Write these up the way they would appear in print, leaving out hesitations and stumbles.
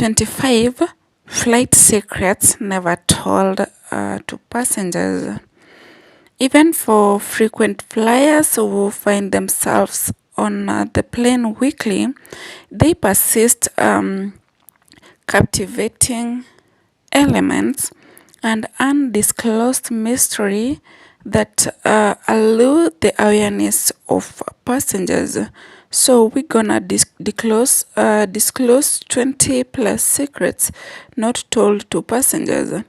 25 Flight secrets never told to passengers. Even for frequent flyers who find themselves on the plane weekly, they persist captivating elements and undisclosed mystery that allure the awareness of passengers. So we're gonna disclose 20 plus secrets not told to passengers.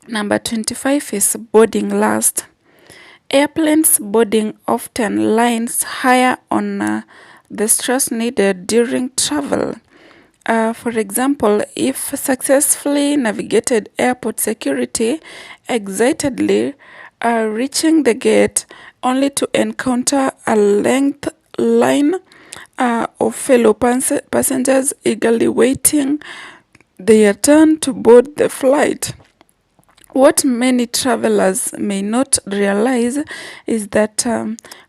Number 25 is boarding last. Airplanes boarding often lines higher on the stress needed during travel. For example, if successfully navigated airport security excitedly reaching the gate only to encounter a length line of fellow passengers eagerly waiting their turn to board the flight. What many travelers may not realize is that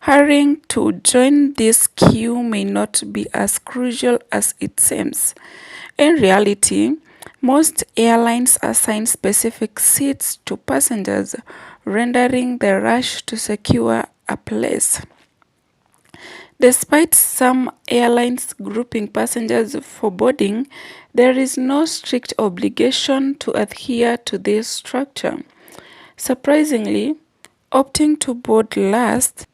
hurrying to join this queue may not be as crucial as it seems. In reality, most airlines assign specific seats to passengers, rendering the rush to secure a place. Despite some airlines grouping passengers for boarding, there is no strict obligation to adhere to this structure. Surprisingly, opting to board last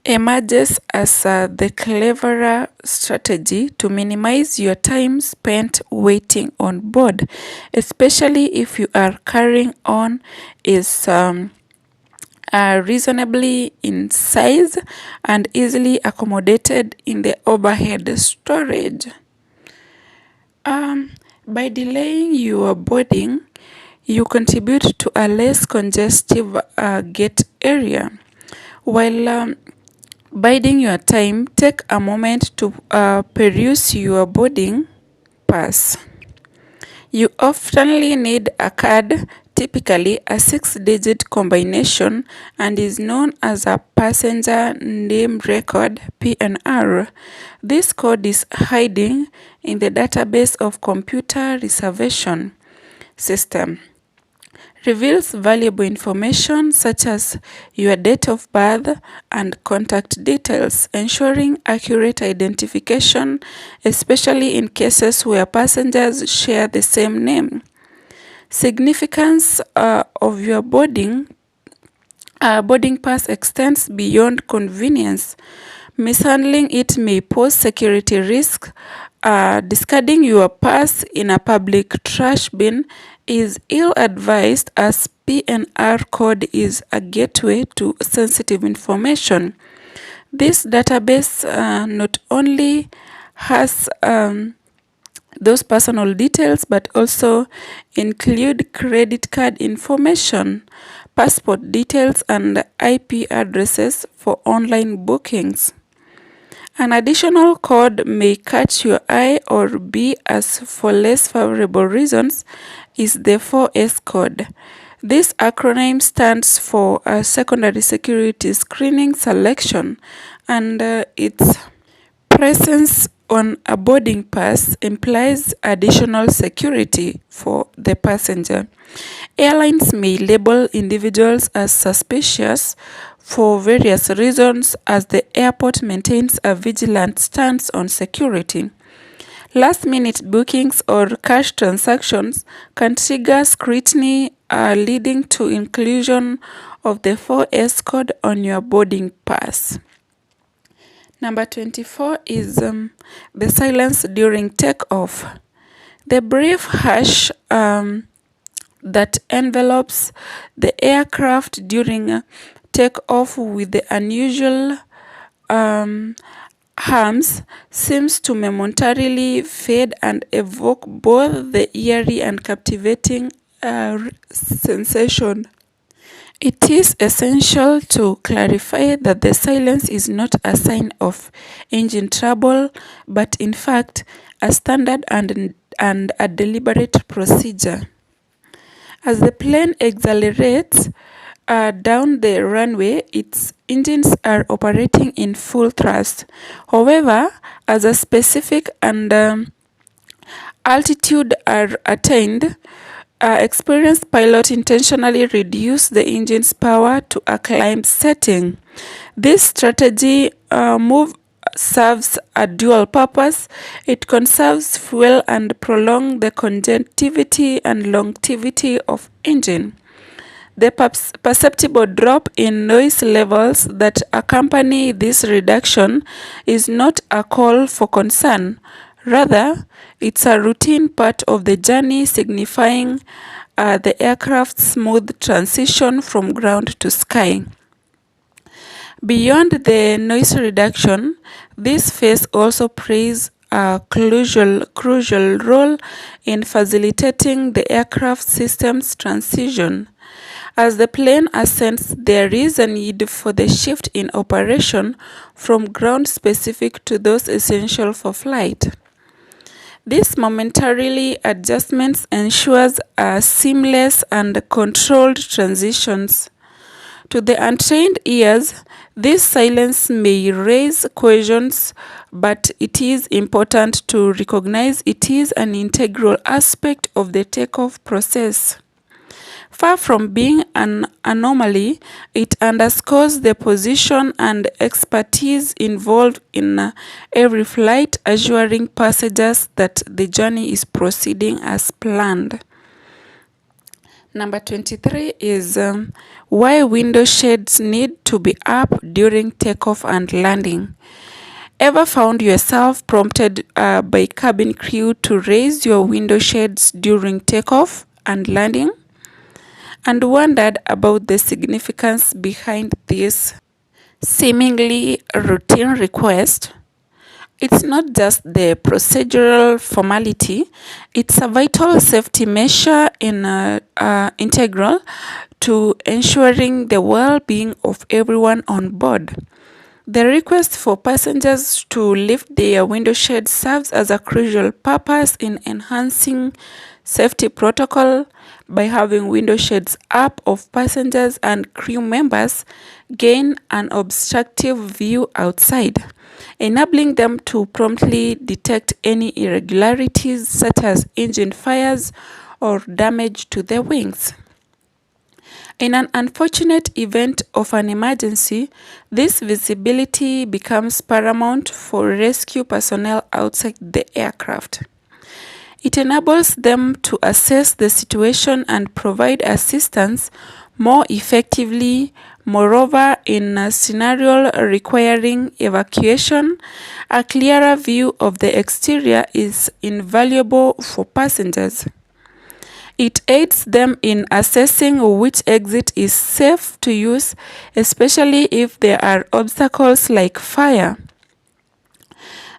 emerges as the cleverer strategy to minimize your time spent waiting on board, especially if you are carrying on is reasonably in size and easily accommodated in the overhead storage. By delaying your boarding, you contribute to a less congestive gate area. While biding your time, take a moment to peruse your boarding pass. You oftenly need a card, typically a 6-digit combination, and is known as a passenger name record (PNR). This code is hiding in the database of computer reservation system. Reveals valuable information such as your date of birth and contact details, ensuring accurate identification, especially in cases where passengers share the same name. Significance of your boarding pass extends beyond convenience. Mishandling it may pose security risks. Discarding your pass in a public trash bin is ill-advised, as PNR code is a gateway to sensitive information. This database not only has those personal details but also include credit card information, passport details, and IP addresses for online bookings. An additional code may catch your eye or be asked for less favorable reasons is the 4S code. This acronym stands for Secondary Security Screening Selection, and its presence on a boarding pass implies additional security for the passenger. Airlines may label individuals as suspicious for various reasons, as the airport maintains a vigilant stance on security. Last-minute bookings or cash transactions can trigger scrutiny, leading to inclusion of the 4S code on your boarding pass. Number 24 is the silence during takeoff. The brief hush that envelops the aircraft during takeoff, with the unusual hums, seems to momentarily fade and evoke both the eerie and captivating sensation. It is essential to clarify that the silence is not a sign of engine trouble, but in fact a standard and a deliberate procedure. As the plane accelerates down the runway, its engines are operating in full thrust. However, as a specific and altitude are attained, experienced pilot intentionally reduce the engine's power to a climb setting. This strategy move serves a dual purpose. It conserves fuel and prolong the conductivity and longevity of engine. The perceptible drop in noise levels that accompany this reduction is not a call for concern. Rather, it's a routine part of the journey signifying the aircraft's smooth transition from ground to sky. Beyond the noise reduction, this phase also plays a crucial role in facilitating the aircraft system's transition. As the plane ascends, there is a need for the shift in operation from ground-specific to those essential for flight. This momentarily adjustments ensures a seamless and controlled transitions. To the untrained ears, this silence may raise questions, but it is important to recognize it is an integral aspect of the takeoff process. Far from being an anomaly, it underscores the position and expertise involved in every flight, assuring passengers that the journey is proceeding as planned. Number 23 is why window shades need to be up during takeoff and landing. Ever found yourself prompted by cabin crew to raise your window shades during takeoff and landing? And wondered about the significance behind this seemingly routine request? It's not just the procedural formality, it's a vital safety measure integral to ensuring the well-being of everyone on board. The request for passengers to lift their window shades serves as a crucial purpose in enhancing safety protocol. By having window shades up, of passengers and crew members gain an obstructive view outside, enabling them to promptly detect any irregularities such as engine fires or damage to the wings. In an unfortunate event of an emergency, this visibility becomes paramount for rescue personnel outside the aircraft. It enables them to assess the situation and provide assistance more effectively. Moreover, in a scenario requiring evacuation, a clearer view of the exterior is invaluable for passengers. It aids them in assessing which exit is safe to use, especially if there are obstacles like fire.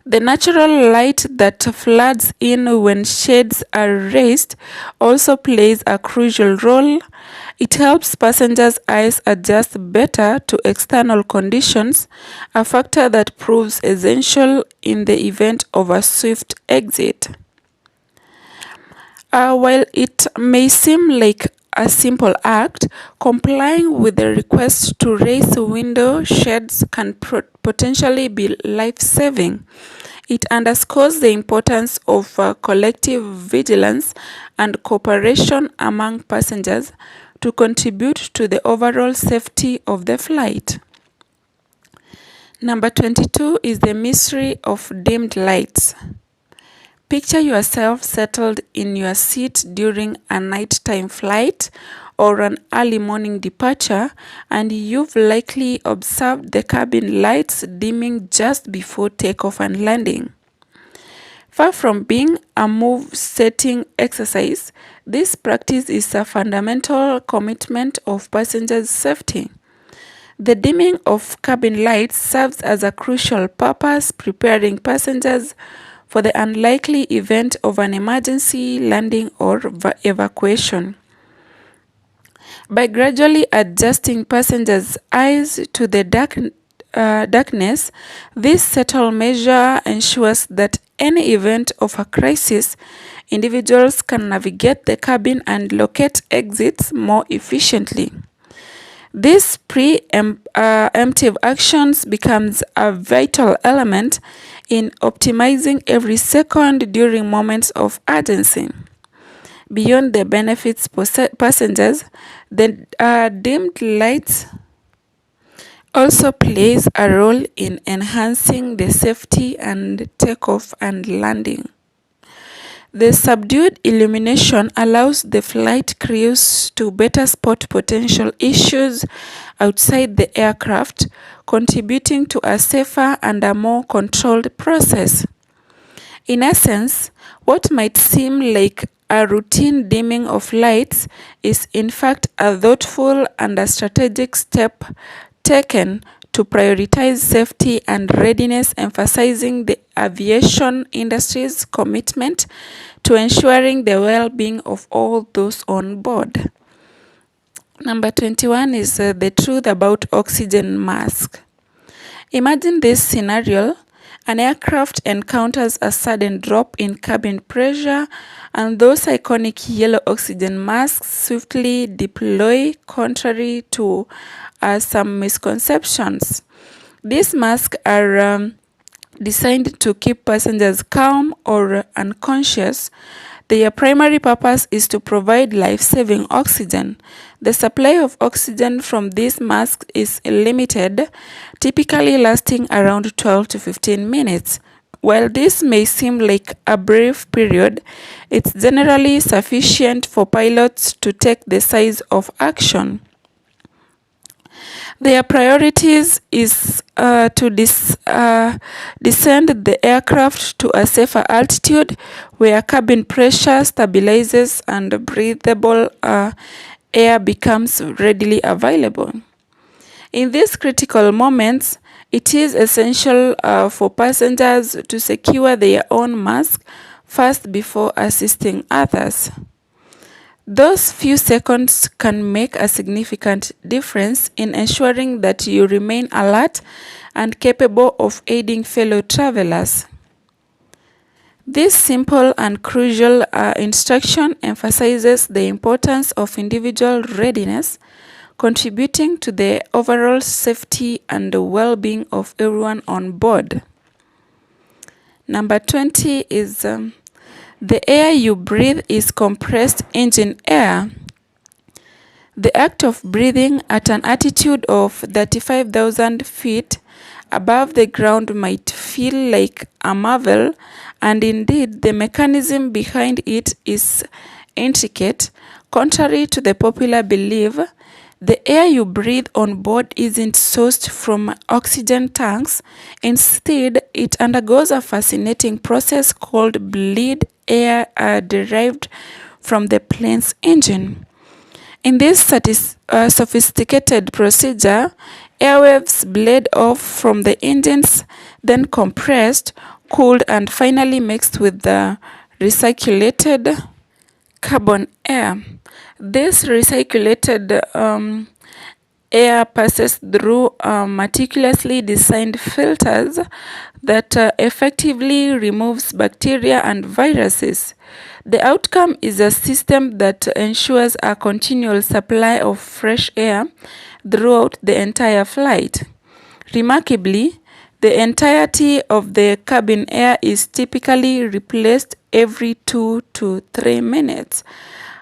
The natural light that floods in when shades are raised also plays a crucial role. It helps passengers' eyes adjust better to external conditions, a factor that proves essential in the event of a swift exit. While it may seem like a simple act, complying with the request to raise window shades can potentially be life-saving. It underscores the importance of collective vigilance and cooperation among passengers to contribute to the overall safety of the flight. Number 22 is the mystery of dimmed lights. Picture yourself settled in your seat during a nighttime flight or an early morning departure, and you've likely observed the cabin lights dimming just before takeoff and landing. Far from being a move-setting exercise, this practice is a fundamental commitment of passengers' safety. The dimming of cabin lights serves as a crucial purpose, preparing passengers for the unlikely event of an emergency landing or evacuation. By gradually adjusting passengers' eyes to the darkness, this subtle measure ensures that any event of a crisis, individuals can navigate the cabin and locate exits more efficiently. This preemptive actions becomes a vital element in optimizing every second during moments of urgency. Beyond the benefits passengers, the dimmed lights also plays a role in enhancing the safety and takeoff and landing. The subdued illumination allows the flight crews to better spot potential issues outside the aircraft, contributing to a safer and a more controlled process. In essence, what might seem like a routine dimming of lights is in fact a thoughtful and a strategic step taken to prioritize safety and readiness, emphasizing the aviation industry's commitment to ensuring the well-being of all those on board. Number 21 is the truth about oxygen mask. Imagine this scenario. An aircraft encounters a sudden drop in cabin pressure, and those iconic yellow oxygen masks swiftly deploy, contrary to some misconceptions. These masks are designed to keep passengers calm or unconscious. Their primary purpose is to provide life-saving oxygen. The supply of oxygen from these masks is limited, typically lasting around 12 to 15 minutes. While this may seem like a brief period, it's generally sufficient for pilots to take the size of action. Their priorities is to descend the aircraft to a safer altitude where cabin pressure stabilizes and breathable air becomes readily available. In these critical moments, it is essential for passengers to secure their own mask first before assisting others. Those few seconds can make a significant difference in ensuring that you remain alert and capable of aiding fellow travelers. This simple and crucial instruction emphasizes the importance of individual readiness, contributing to the overall safety and well-being of everyone on board. Number 20 is the air you breathe is compressed engine air. The act of breathing at an altitude of 35,000 feet above the ground might feel like a marvel, and indeed the mechanism behind it is intricate. Contrary to the popular belief, the air you breathe on board isn't sourced from oxygen tanks. Instead, it undergoes a fascinating process called bleed air derived from the plane's engine. In this sophisticated procedure, airwaves bled off from the engines, then compressed, cooled, and finally mixed with the recirculated carbon air. This recirculated air passes through meticulously designed filters that effectively removes bacteria and viruses. The outcome is a system that ensures a continual supply of fresh air throughout the entire flight. Remarkably, the entirety of the cabin air is typically replaced every 2 to 3 minutes,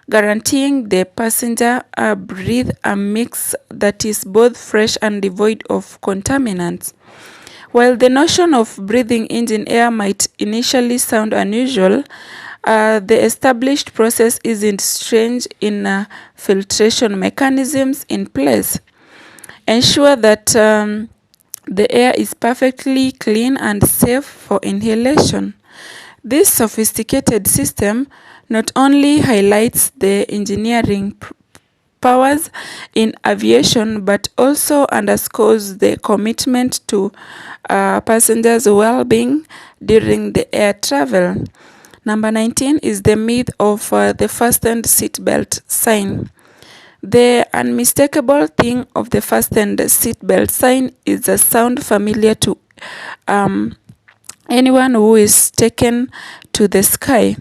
guaranteeing the passenger breathe a mix that is both fresh and devoid of contaminants. While the notion of breathing engine air might initially sound unusual, the established process isn't strange in filtration mechanisms in place. Ensure that the air is perfectly clean and safe for inhalation. This sophisticated system not only highlights the engineering powers in aviation, but also underscores the commitment to passengers' well-being during the air travel. Number 19 is the myth of the fastened seatbelt sign. The unmistakable thing of the fastened seatbelt sign is a sound familiar to anyone who is taken to the sky.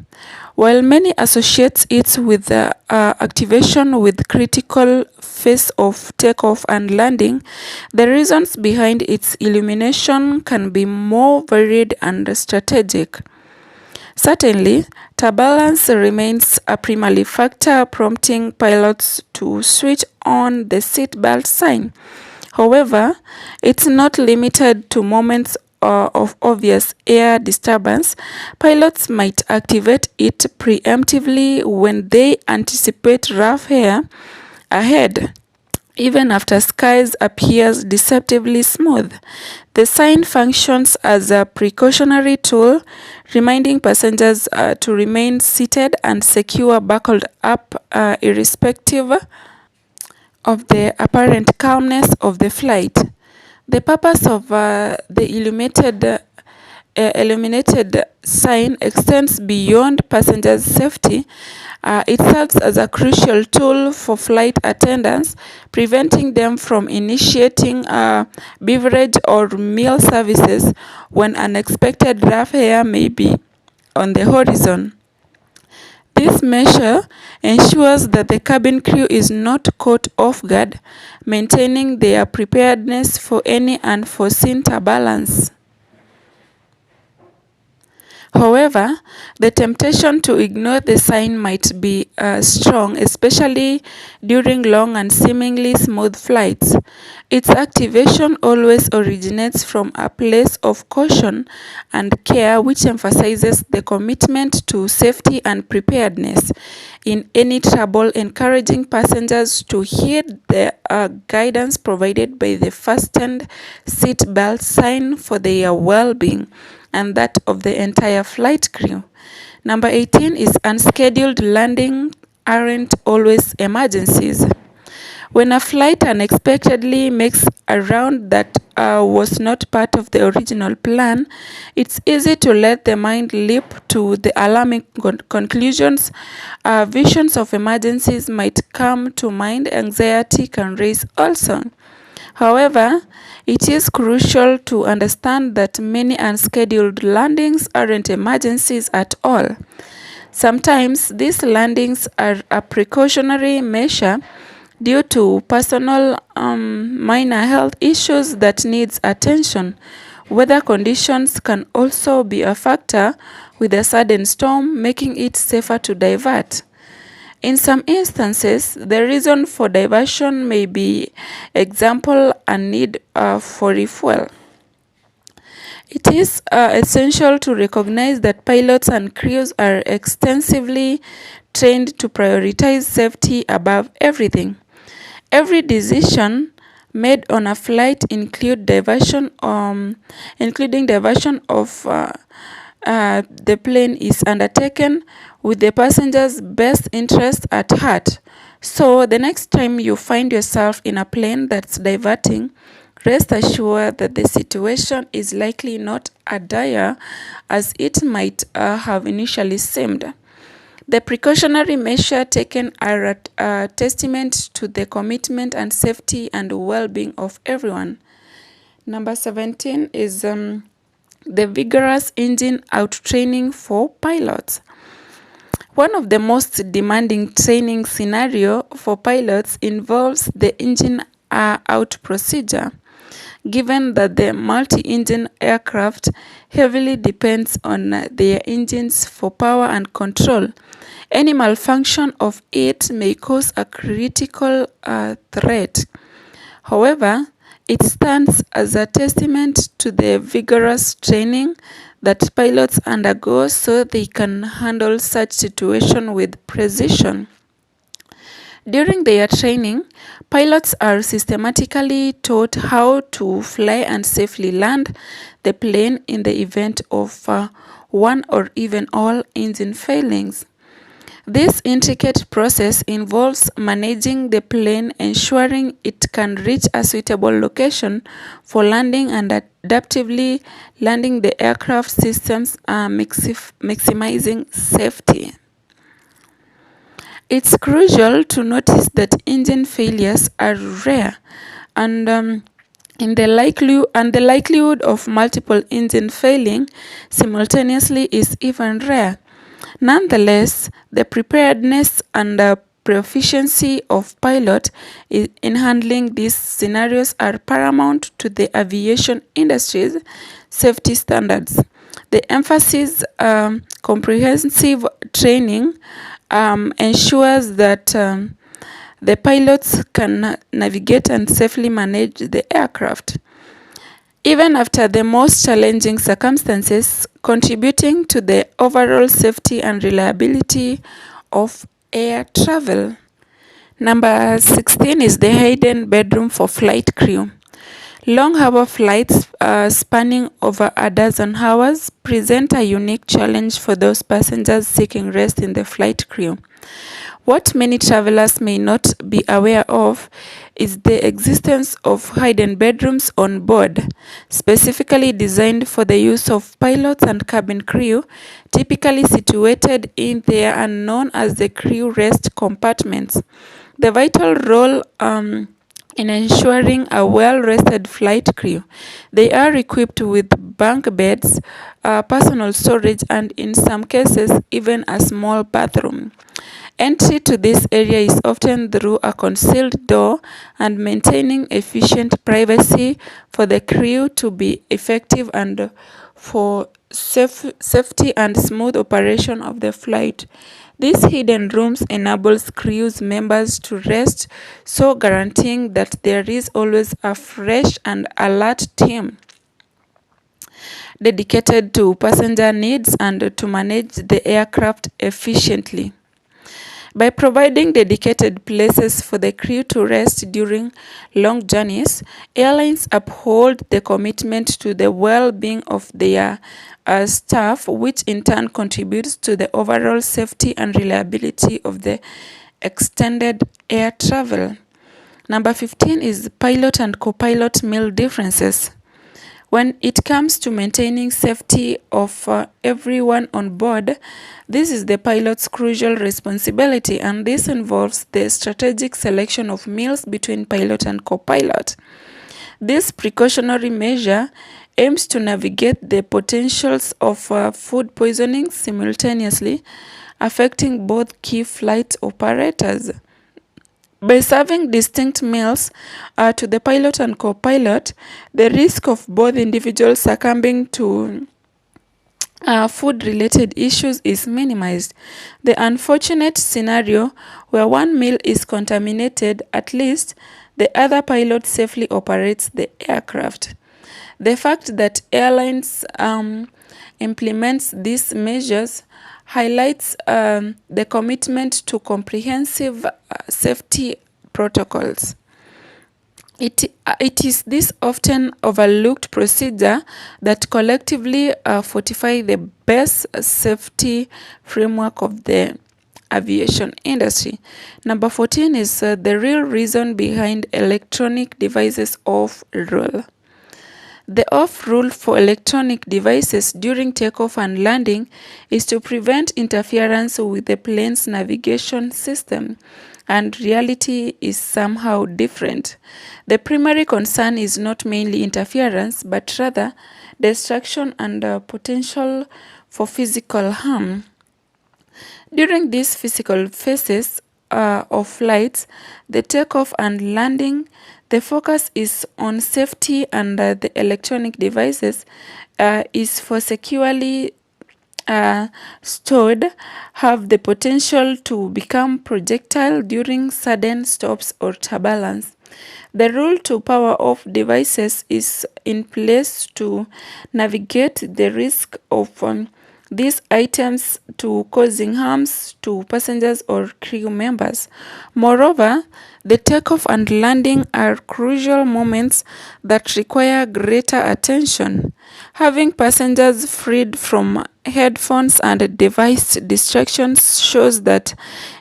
While many associate it with the activation with critical phase of takeoff and landing, the reasons behind its illumination can be more varied and strategic. Certainly, turbulence remains a primary factor prompting pilots to switch on the seatbelt sign. However, it's not limited to moments of obvious air disturbance. Pilots might activate it preemptively when they anticipate rough air ahead. Even after skies appears deceptively smooth, the sign functions as a precautionary tool, reminding passengers to remain seated and secure buckled up irrespective of the apparent calmness of the flight. The purpose of the illuminated sign extends beyond passengers' safety. It serves as a crucial tool for flight attendants, preventing them from initiating beverage or meal services when unexpected rough air may be on the horizon. This measure ensures that the cabin crew is not caught off guard, maintaining their preparedness for any unforeseen turbulence. However, the temptation to ignore the sign might be strong, especially during long and seemingly smooth flights. Its activation always originates from a place of caution and care, which emphasizes the commitment to safety and preparedness in any trouble, encouraging passengers to heed the guidance provided by the fastened seatbelt sign for their well-being and that of the entire flight crew. Number 18 is unscheduled landing aren't always emergencies. When a flight unexpectedly makes a round that was not part of the original plan, it's easy to let the mind leap to the alarming conclusions. Visions of emergencies might come to mind, anxiety can raise also. However, it is crucial to understand that many unscheduled landings aren't emergencies at all. Sometimes these landings are a precautionary measure due to personal minor health issues that needs attention. Weather conditions can also be a factor, with a sudden storm making it safer to divert. In some instances, the reason for diversion may be, example, a need for refuel. It is essential to recognize that pilots and crews are extensively trained to prioritize safety above everything. Every decision made on a flight including diversion of the plane is undertaken with the passenger's best interest at heart. So the next time you find yourself in a plane that's diverting, rest assured that the situation is likely not as dire as it might have initially seemed. The precautionary measures taken are a testament to the commitment and safety and well-being of everyone. Number 17 is the vigorous engine out training for pilots. One of the most demanding training scenario for pilots involves the engine out procedure. Given that the multi-engine aircraft heavily depends on their engines for power and control, any malfunction of it may cause a critical threat. However, it stands as a testament to the vigorous training that pilots undergo so they can handle such situations with precision. During their training, pilots are systematically taught how to fly and safely land the plane in the event of one or even all engine failings. This intricate process involves managing the plane, ensuring it can reach a suitable location for landing, and adaptively landing the aircraft systems, maximizing safety. It's crucial to notice that engine failures are rare, and the likelihood of multiple engine failing simultaneously is even rare. Nonetheless, the preparedness and proficiency of pilot in handling these scenarios are paramount to the aviation industry's safety standards. The emphasis comprehensive training ensures that the pilots can navigate and safely manage the aircraft, even after the most challenging circumstances, contributing to the overall safety and reliability of air travel. Number 16 is the hidden bedroom for flight crew. Long-hour flights spanning over a dozen hours present a unique challenge for those passengers seeking rest in the flight crew. What many travelers may not be aware of is the existence of hidden bedrooms on board, specifically designed for the use of pilots and cabin crew, typically situated in there and known as the crew rest compartments. The vital role in ensuring a well-rested flight crew. They are equipped with bunk beds, personal storage, and in some cases, even a small bathroom. Entry to this area is often through a concealed door, and maintaining efficient privacy for the crew to be effective and for safety and smooth operation of the flight. These hidden rooms enables crews members to rest, so guaranteeing that there is always a fresh and alert team dedicated to passenger needs and to manage the aircraft efficiently. By providing dedicated places for the crew to rest during long journeys, airlines uphold the commitment to the well-being of their staff, which in turn contributes to the overall safety and reliability of the extended air travel. Number 15 is pilot and co-pilot meal differences. When it comes to maintaining safety of everyone on board, this is the pilot's crucial responsibility, and this involves the strategic selection of meals between pilot and co-pilot. This precautionary measure aims to navigate the potentials of food poisoning simultaneously, affecting both key flight operators. By serving distinct meals to the pilot and co-pilot, the risk of both individuals succumbing to food-related issues is minimized. The unfortunate scenario where one meal is contaminated, at least the other pilot safely operates the aircraft. The fact that airlines implements these measures highlights the commitment to comprehensive safety protocols. It is this often overlooked procedure that collectively fortify the best safety framework of the aviation industry. Number 14 is the real reason behind electronic devices off rule. The off rule for electronic devices during takeoff and landing is to prevent interference with the plane's navigation system, and reality is somehow different. The primary concern is not mainly interference, but rather destruction and potential for physical harm. During these physical phases of flights, the takeoff and landing, the focus is on safety, and the electronic devices is for securely stored have the potential to become projectile during sudden stops or turbulence. The rule to power off devices is in place to navigate the risk of these items to causing harms to passengers or crew members. Moreover, the takeoff and landing are crucial moments that require greater attention. Having passengers freed from headphones and device distractions shows that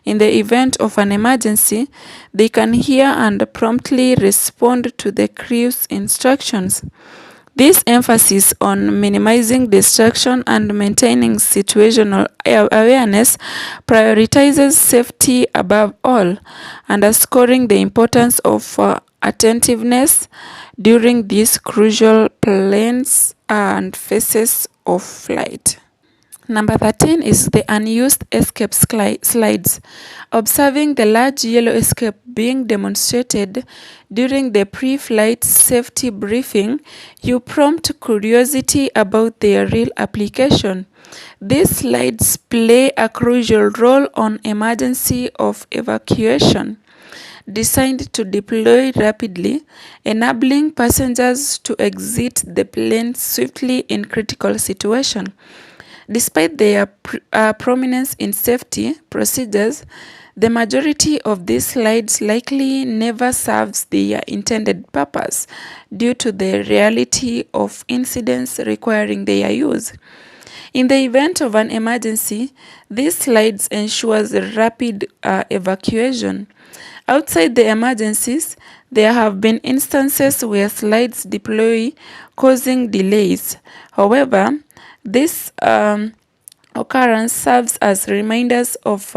in the event of an emergency, they can hear and promptly respond to the crew's instructions. This emphasis on minimizing distraction and maintaining situational awareness prioritizes safety above all, underscoring the importance of attentiveness during these crucial planes and phases of flight. Number 13 is the unused escape slides. Observing the large yellow escape being demonstrated during the pre-flight safety briefing, you prompt curiosity about their real application. These slides play a crucial role on emergency of evacuation, designed to deploy rapidly, enabling passengers to exit the plane swiftly in critical situations. Despite their prominence in safety procedures, the majority of these slides likely never serves their intended purpose due to the reality of incidents requiring their use. In the event of an emergency, these slides ensures rapid evacuation. Outside the emergencies, there have been instances where slides deploy causing delays. However, this occurrence serves as reminders of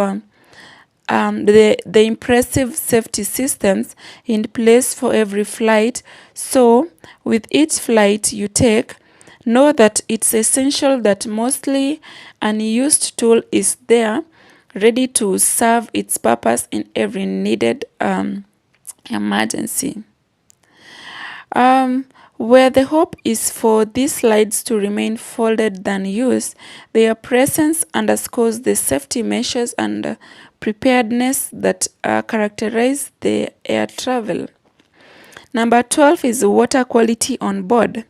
the impressive safety systems in place for every flight. So, with each flight you take, know that it's essential that mostly unused tool is there, ready to serve its purpose in every needed emergency. Where the hope is for these slides to remain folded than used, their presence underscores the safety measures and preparedness that characterize the air travel. Number 12 is water quality on board.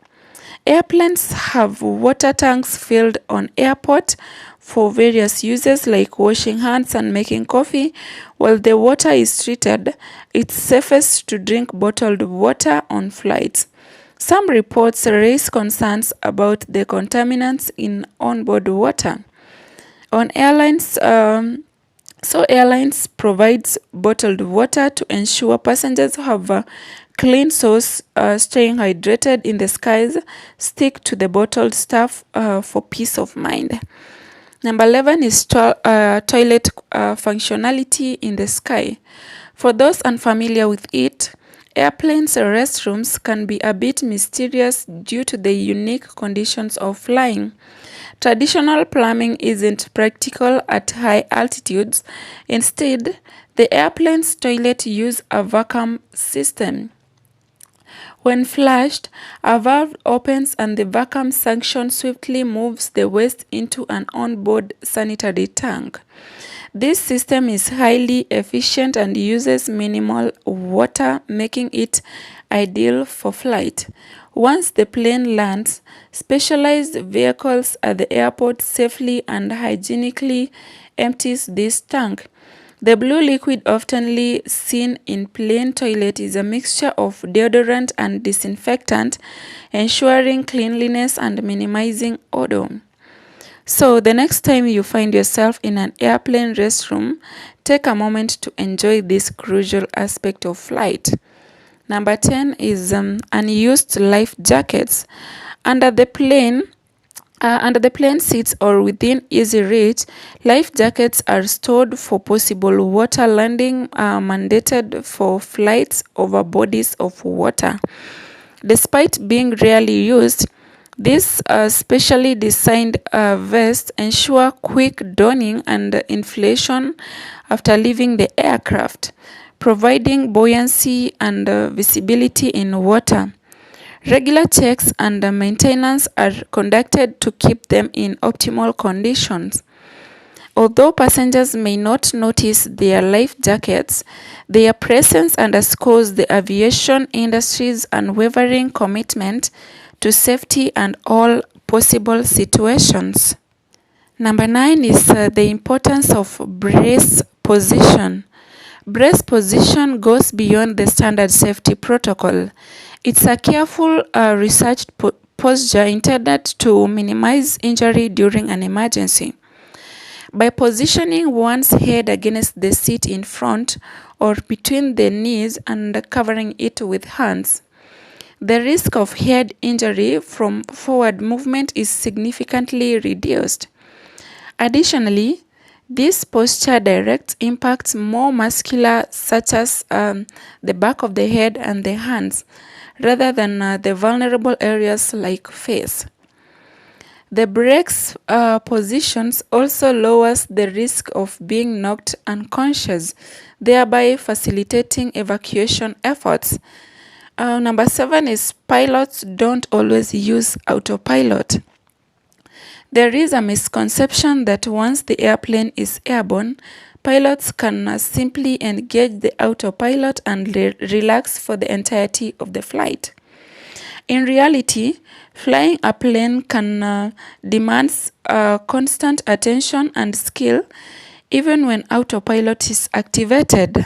Airplanes have water tanks filled on airport for various uses like washing hands and making coffee. While the water is treated, it's safest to drink bottled water on flights. Some reports raise concerns about the contaminants in onboard water. On airlines, airlines provides bottled water to ensure passengers have a clean source. Staying hydrated in the skies, stick to the bottled stuff for peace of mind. Number 11 is toilet functionality in the sky. For those unfamiliar with it, airplanes' restrooms can be a bit mysterious due to the unique conditions of flying. Traditional plumbing isn't practical at high altitudes. Instead, the airplane's toilet uses a vacuum system. When flushed, a valve opens and the vacuum suction swiftly moves the waste into an onboard sanitary tank. This system is highly efficient and uses minimal water, making it ideal for flight. Once the plane lands, specialized vehicles at the airport safely and hygienically empties this tank. The blue liquid often seen in plane toilet is a mixture of deodorant and disinfectant, ensuring cleanliness and minimizing odor. So the next time you find yourself in an airplane restroom, take a moment to enjoy this crucial aspect of flight. Number 10 is unused life jackets. Under the plane seats or within easy reach, life jackets are stored for possible water landing, mandated for flights over bodies of water. Despite being rarely used, these specially designed vests ensure quick donning and inflation after leaving the aircraft, providing buoyancy and visibility in water. Regular checks and maintenance are conducted to keep them in optimal conditions. Although passengers may not notice their life jackets, their presence underscores the aviation industry's unwavering commitment to safety and all possible situations. Number 9 is the importance of brace position. Brace position goes beyond the standard safety protocol. It's a careful, researched posture intended to minimize injury during an emergency. By positioning one's head against the seat in front or between the knees and covering it with hands, the risk of head injury from forward movement is significantly reduced. Additionally, this posture directs impacts more muscular, such as the back of the head and the hands, rather than the vulnerable areas like face. The brake's positions also lowers the risk of being knocked unconscious, thereby facilitating evacuation efforts. Number 7 is pilots don't always use autopilot. There is a misconception that once the airplane is airborne, pilots can simply engage the autopilot and relax for the entirety of the flight. In reality, flying a plane can demands constant attention and skill even when autopilot is activated.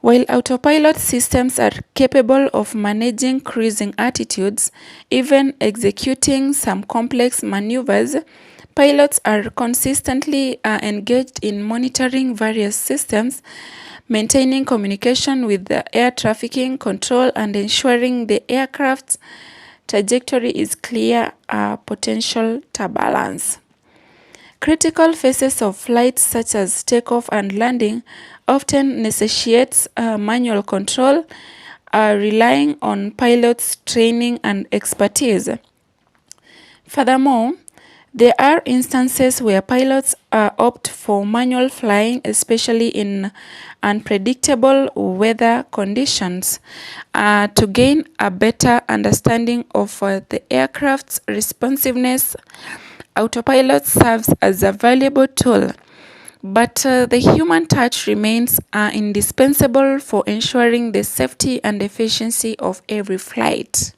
While autopilot systems are capable of managing cruising attitudes, even executing some complex maneuvers, pilots are consistently engaged in monitoring various systems, maintaining communication with the air traffic control, and ensuring the aircraft's trajectory is clear potential turbulence. Critical phases of flight such as takeoff and landing often necessitates manual control, relying on pilots' training and expertise. Furthermore, there are instances where pilots opt for manual flying, especially in unpredictable weather conditions, to gain a better understanding of the aircraft's responsiveness. Autopilot serves as a valuable tool, but the human touch remains indispensable for ensuring the safety and efficiency of every flight.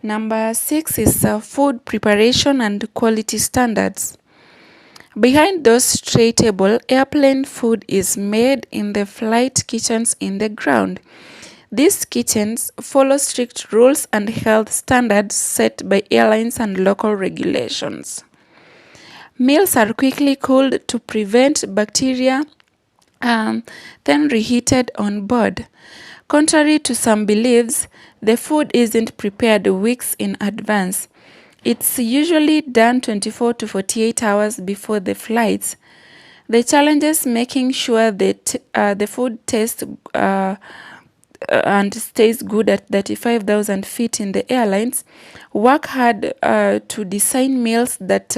Number 6 is food preparation and quality standards. Behind those tray-table, airplane food is made in the flight kitchens in the ground. These kitchens follow strict rules and health standards set by airlines and local regulations. Meals are quickly cooled to prevent bacteria, then reheated on board. Contrary to some beliefs, the food isn't prepared weeks in advance. It's usually done 24 to 48 hours before the flights. The challenges making sure that the food tastes and stays good at 35,000 feet in the airlines. Work hard to design meals that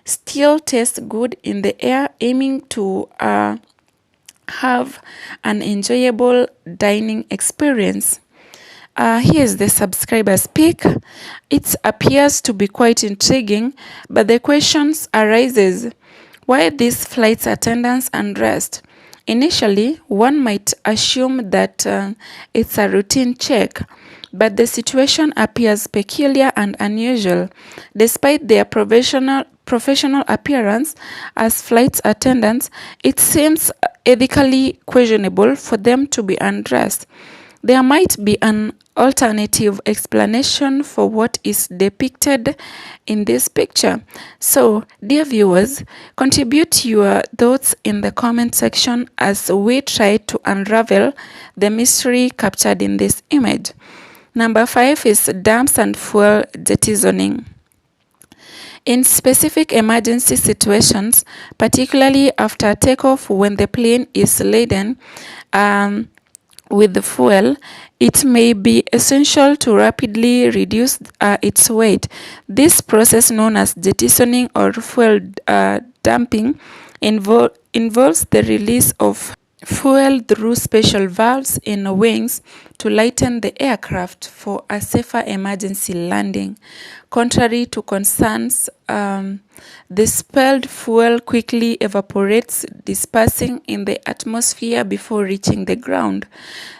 still taste good in the air, aiming to have an enjoyable dining experience. Here's the subscriber's pick. It appears to be quite intriguing, but the questions arises: why these flight attendants unrest? Initially, one might assume that it's a routine check, but the situation appears peculiar and unusual. Despite their professional appearance as flight attendants, it seems ethically questionable for them to be undressed. There might be an alternative explanation for what is depicted in this picture. So, dear viewers, contribute your thoughts in the comment section as we try to unravel the mystery captured in this image. Number 5 is dumps and fuel jettisoning. In specific emergency situations, particularly after takeoff when the plane is laden with the fuel, it may be essential to rapidly reduce its weight. This process, known as jettisoning or fuel dumping, involves the release of fuel through special valves in wings to lighten the aircraft for a safer emergency landing. Contrary to concerns, the spilled fuel quickly evaporates, dispersing in the atmosphere before reaching the ground.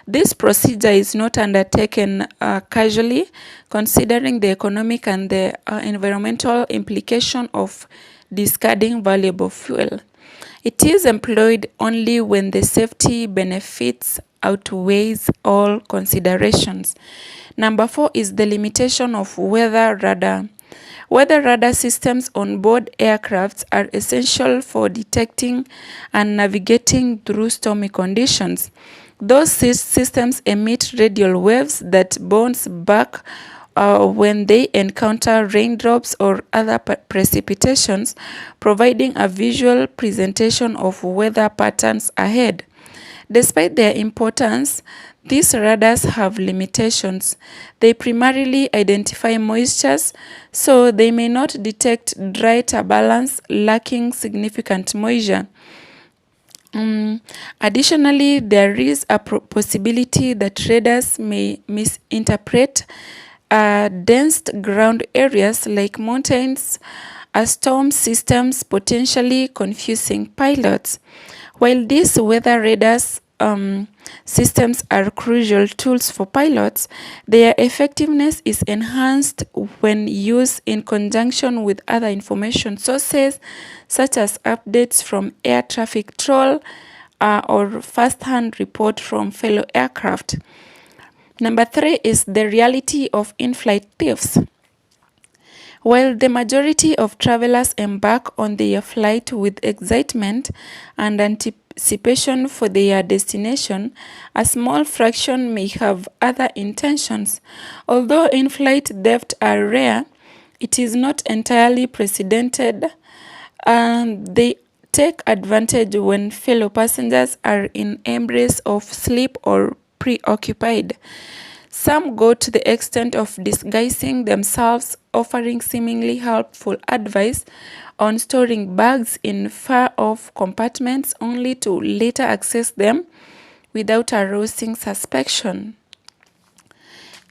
This procedure is not undertaken casually, considering the economic and the environmental implication of discarding valuable fuel. It is employed only when the safety benefits outweighs all considerations. Number 4 is the limitation of weather radar. Weather radar systems on board aircrafts are essential for detecting and navigating through stormy conditions. Those systems emit radial waves that bounce back when they encounter raindrops or other precipitations, providing a visual presentation of weather patterns ahead. Despite their importance, these radars have limitations. They primarily identify moistures, so they may not detect dry turbulence lacking significant moisture. Additionally, there is a possibility that radars may misinterpret dense ground areas like mountains as storm systems, potentially confusing pilots. While these weather radars systems are crucial tools for pilots, their effectiveness is enhanced when used in conjunction with other information sources, such as updates from air traffic control or first-hand report from fellow aircraft. Number 3 is the reality of in-flight thieves. While the majority of travelers embark on their flight with excitement and anticipation for their destination, a small fraction may have other intentions. Although in-flight theft are rare, it is not entirely precedented, and they take advantage when fellow passengers are in embrace of sleep or preoccupied. Some go to the extent of disguising themselves, offering seemingly helpful advice on storing bags in far-off compartments only to later access them without arousing suspicion.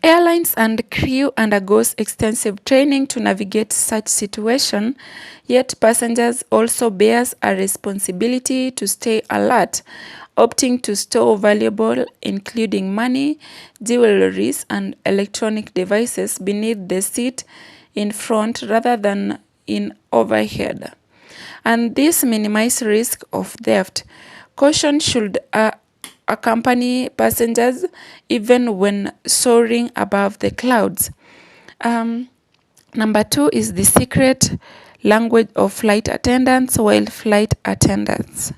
Airlines and crew undergoes extensive training to navigate such situation, yet passengers also bears a responsibility to stay alert, opting to store valuable, including money, jewelries, and electronic devices beneath the seat in front rather than in overhead. And this minimizes risk of theft. Caution should accompany passengers even when soaring above the clouds. Number 2 is the secret language of flight attendants while flight attendants.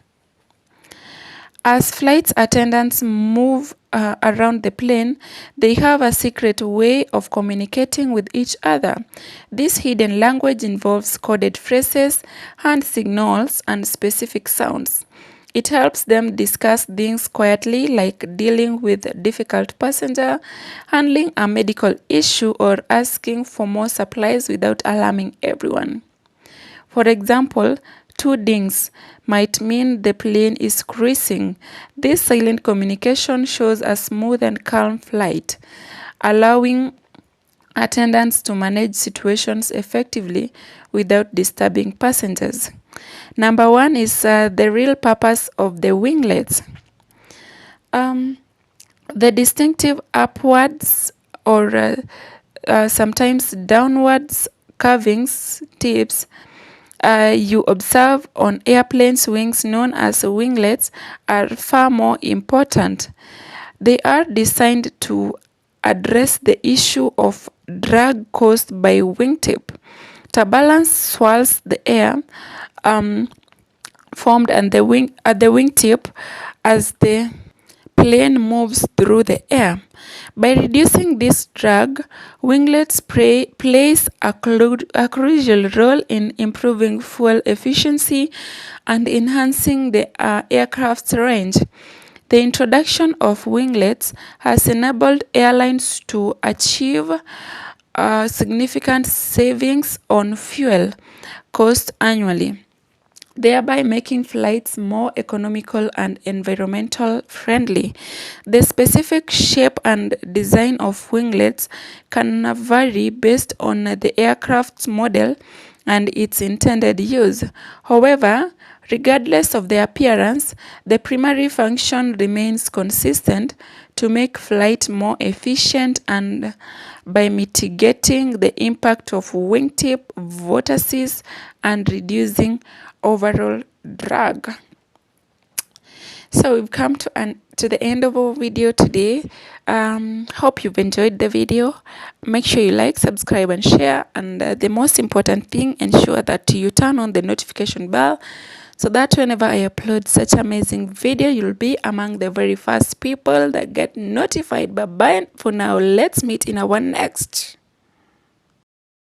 As flight attendants move around the plane, they have a secret way of communicating with each other. This hidden language involves coded phrases, hand signals, and specific sounds. It helps them discuss things quietly, like dealing with a difficult passenger, handling a medical issue, or asking for more supplies without alarming everyone. For example, 2 dings might mean the plane is cruising. This silent communication shows a smooth and calm flight, allowing attendants to manage situations effectively without disturbing passengers. Number 1 is the real purpose of the winglets. The distinctive upwards or sometimes downwards curvings tips you observe on airplanes' wings, known as winglets, are far more important. They are designed to address the issue of drag caused by wingtip. Turbulence swirls the air formed at the wingtip as the plane moves through the air. By reducing this drag, winglets plays a crucial role in improving fuel efficiency and enhancing the aircraft's range. The introduction of winglets has enabled airlines to achieve significant savings on fuel cost annually, thereby making flights more economical and environmental friendly. The specific shape and design of winglets can vary based on the aircraft's model and its intended use. However, regardless of the appearance, the primary function remains consistent: to make flight more efficient and by mitigating the impact of wingtip vortices and reducing overall drag. So we've come to the end of our video today. Hope you've enjoyed the video. Make sure you like, subscribe, and share. And the most important thing, ensure that you turn on the notification bell so that whenever I upload such amazing video, you'll be among the very first people that get notified. Bye bye for now. Let's meet in our next.